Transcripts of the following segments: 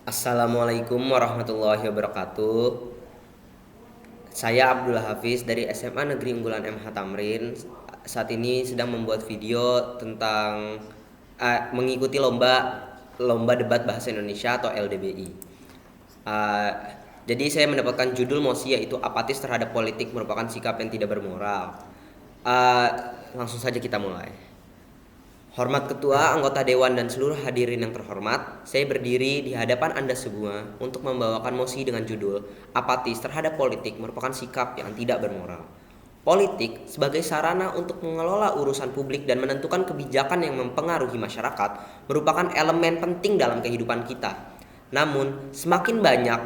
Assalamualaikum warahmatullahi wabarakatuh. Saya Abdullah Hafiz dari SMA Negeri Unggulan MH Tamrin. Saat ini sedang membuat video tentang mengikuti lomba debat bahasa Indonesia atau LDBI. Uh, jadi saya mendapatkan judul mosi yaitu apatis terhadap politik merupakan sikap yang tidak bermoral. Uh, Langsung saja kita mulai. Hormat Ketua, anggota Dewan, dan seluruh hadirin yang terhormat, saya berdiri di hadapan Anda semua untuk membawakan mosi dengan judul apatis terhadap politik merupakan sikap yang tidak bermoral. Politik sebagai sarana untuk mengelola urusan publik dan menentukan kebijakan yang mempengaruhi masyarakat merupakan elemen penting dalam kehidupan kita. Namun, semakin banyak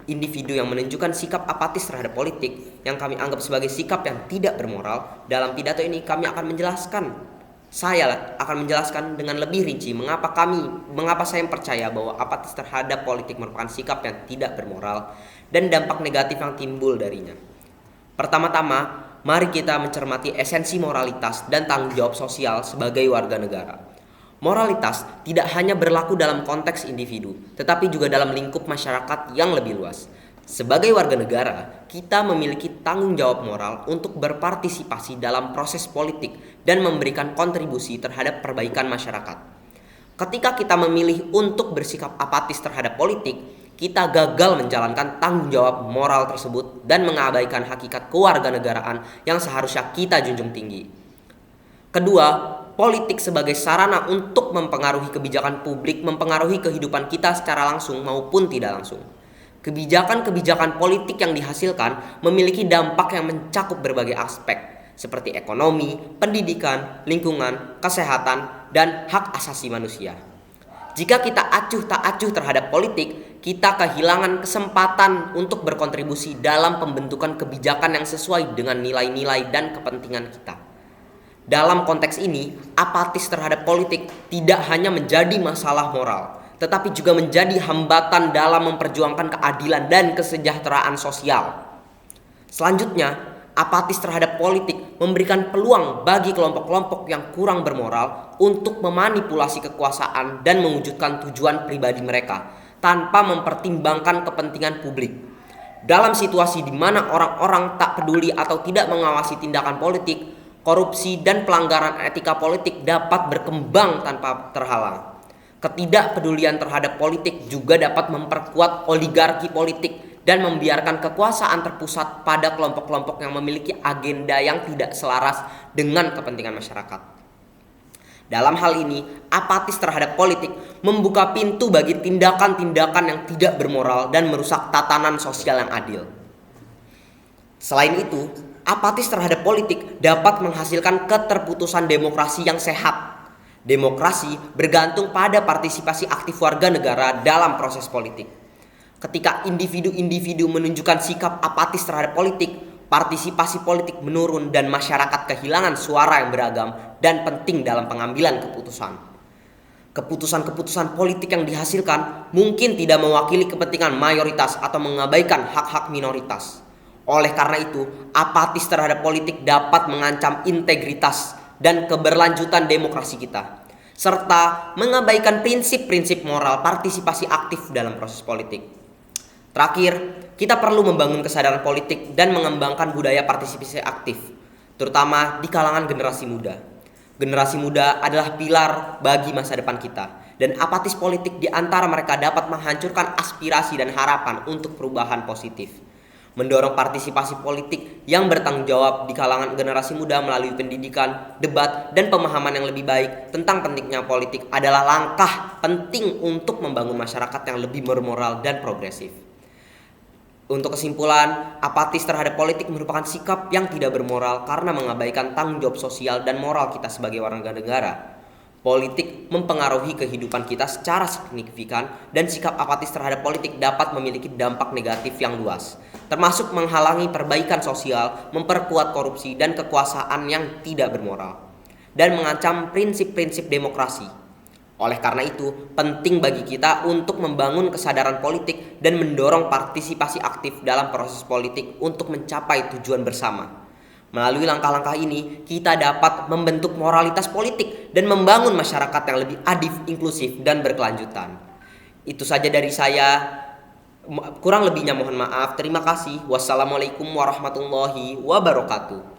individu yang menunjukkan sikap apatis terhadap politik yang kami anggap sebagai sikap yang tidak bermoral. Dalam pidato ini saya akan menjelaskan dengan lebih rinci mengapa saya percaya bahwa apatis terhadap politik merupakan sikap yang tidak bermoral dan dampak negatif yang timbul darinya. Pertama-tama, mari kita mencermati esensi moralitas dan tanggung jawab sosial sebagai warga negara. Moralitas tidak hanya berlaku dalam konteks individu, tetapi juga dalam lingkup masyarakat yang lebih luas. Sebagai warga negara, kita memiliki tanggung jawab moral untuk berpartisipasi dalam proses politik dan memberikan kontribusi terhadap perbaikan masyarakat. Ketika kita memilih untuk bersikap apatis terhadap politik, kita gagal menjalankan tanggung jawab moral tersebut dan mengabaikan hakikat kewarganegaraan yang seharusnya kita junjung tinggi. Kedua, politik sebagai sarana untuk mempengaruhi kebijakan publik mempengaruhi kehidupan kita secara langsung maupun tidak langsung. Kebijakan-kebijakan politik yang dihasilkan memiliki dampak yang mencakup berbagai aspek seperti ekonomi, pendidikan, lingkungan, kesehatan, dan hak asasi manusia. Jika kita acuh tak acuh terhadap politik, kita kehilangan kesempatan untuk berkontribusi dalam pembentukan kebijakan yang sesuai dengan nilai-nilai dan kepentingan kita. Dalam konteks ini, apatis terhadap politik tidak hanya menjadi masalah moral, tetapi juga menjadi hambatan dalam memperjuangkan keadilan dan kesejahteraan sosial. Selanjutnya, apatis terhadap politik memberikan peluang bagi kelompok-kelompok yang kurang bermoral untuk memanipulasi kekuasaan dan mewujudkan tujuan pribadi mereka tanpa mempertimbangkan kepentingan publik. Dalam situasi di mana orang-orang tak peduli atau tidak mengawasi tindakan politik, korupsi dan pelanggaran etika politik dapat berkembang tanpa terhalang. Ketidakpedulian terhadap politik juga dapat memperkuat oligarki politik dan membiarkan kekuasaan terpusat pada kelompok-kelompok yang memiliki agenda yang tidak selaras dengan kepentingan masyarakat. Dalam hal ini, apatis terhadap politik membuka pintu bagi tindakan-tindakan yang tidak bermoral dan merusak tatanan sosial yang adil. Selain itu, apatis terhadap politik dapat menghasilkan keterputusan demokrasi yang sehat. Demokrasi bergantung pada partisipasi aktif warga negara dalam proses politik. Ketika individu-individu menunjukkan sikap apatis terhadap politik, partisipasi politik menurun dan masyarakat kehilangan suara yang beragam dan penting dalam pengambilan keputusan. Keputusan-keputusan politik yang dihasilkan mungkin tidak mewakili kepentingan mayoritas atau mengabaikan hak-hak minoritas. Oleh karena itu, apatis terhadap politik dapat mengancam integritas dan keberlanjutan demokrasi kita, serta mengabaikan prinsip-prinsip moral partisipasi aktif dalam proses politik. Terakhir, kita perlu membangun kesadaran politik dan mengembangkan budaya partisipasi aktif, terutama di kalangan generasi muda. Generasi muda adalah pilar bagi masa depan kita, dan apatis politik di antara mereka dapat menghancurkan aspirasi dan harapan untuk perubahan positif. Mendorong partisipasi politik yang bertanggung jawab di kalangan generasi muda melalui pendidikan, debat, dan pemahaman yang lebih baik tentang pentingnya politik adalah langkah penting untuk membangun masyarakat yang lebih bermoral dan progresif. Untuk kesimpulan, apatis terhadap politik merupakan sikap yang tidak bermoral karena mengabaikan tanggung jawab sosial dan moral kita sebagai warga negara. Politik mempengaruhi kehidupan kita secara signifikan dan sikap apatis terhadap politik dapat memiliki dampak negatif yang luas, termasuk menghalangi perbaikan sosial, memperkuat korupsi dan kekuasaan yang tidak bermoral, dan mengancam prinsip-prinsip demokrasi. Oleh karena itu, penting bagi kita untuk membangun kesadaran politik dan mendorong partisipasi aktif dalam proses politik untuk mencapai tujuan bersama. Melalui langkah-langkah ini, kita dapat membentuk moralitas politik dan membangun masyarakat yang lebih adil, inklusif, dan berkelanjutan. Itu saja dari saya. Kurang lebihnya mohon maaf. Terima kasih. Wassalamualaikum warahmatullahi wabarakatuh.